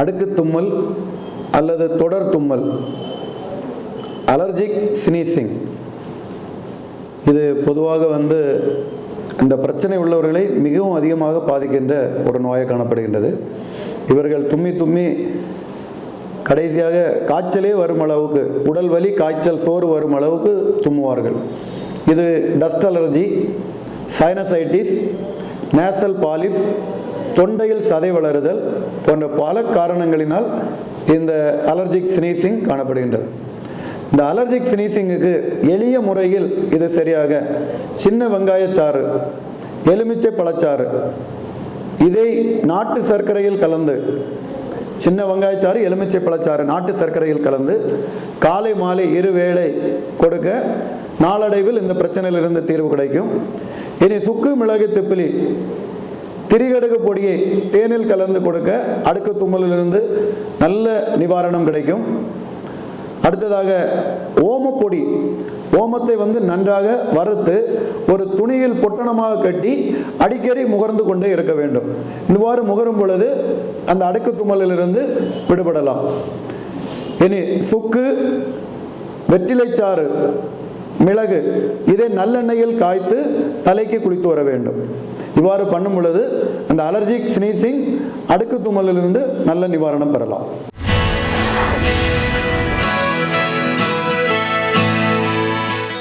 அடுக்கு தும்மல் அல்லது தொடர் தும்மல், அலர்ஜிக் ஸ்னீசிங், இது பொதுவாக இந்த பிரச்சனை உள்ளவர்களை மிகவும் அதிகமாக பாதிக்கின்ற ஒரு நோயாக காணப்படுகின்றது. இவர்கள் தும்மி தும்மி கடைசியாக காய்ச்சலே வரும் அளவுக்கு, உடல் வலி, காய்ச்சல், சோறு வரும் அளவுக்கு தும்முவார்கள். இது dust allergy, sinusitis, nasal polyps, தொண்டையில் சதை வளருதல் போன்ற பல காரணங்களினால் இந்த அலர்ஜிக் ஸ்னீசிங் காணப்படுகின்றது. இந்த அலர்ஜிக் ஸ்னீசிங்குக்கு எளிய முறையில் இது சரியாக சின்ன வெங்காயச்சாறு, எலுமிச்சை பழச்சாறு, இதை நாட்டு சர்க்கரையில் கலந்து, சின்ன வெங்காயச்சாறு, எலுமிச்சை பழச்சாறு நாட்டு சர்க்கரையில் கலந்து காலை மாலை இருவேளை கொடுக்க நாளடைவில் இந்த பிரச்சனையிலிருந்து தீர்வு கிடைக்கும். இனி சுக்கு, மிளகு, திப்பிலி, திரிகடுகு பொடியை தேனில் கலந்து கொடுக்க அடுக்கு தும்மலிலிருந்து நல்ல நிவாரணம் கிடைக்கும். அடுத்ததாக ஓமப்பொடி, ஓமத்தை நன்றாக வறுத்து ஒரு துணியில் பொட்டணமாக கட்டி அடிக்கடி முகர்ந்து கொண்டே இருக்க வேண்டும். இவ்வாறு முகரும் பொழுது அந்த அடுக்கு தும்மலிலிருந்து விடுபடலாம். இனி சுக்கு, வெற்றிலைச்சாறு, மிளகு, இதை நல்லெண்ணெயில் காய்த்து தலைக்கு குளித்து வர வேண்டும். இவ்வாறு பண்ணும் பொழுது அந்த அலர்ஜிக் ஸ்னீசிங், அடுக்கு தும்மலிலிருந்து நல்ல நிவாரணம் பெறலாம்.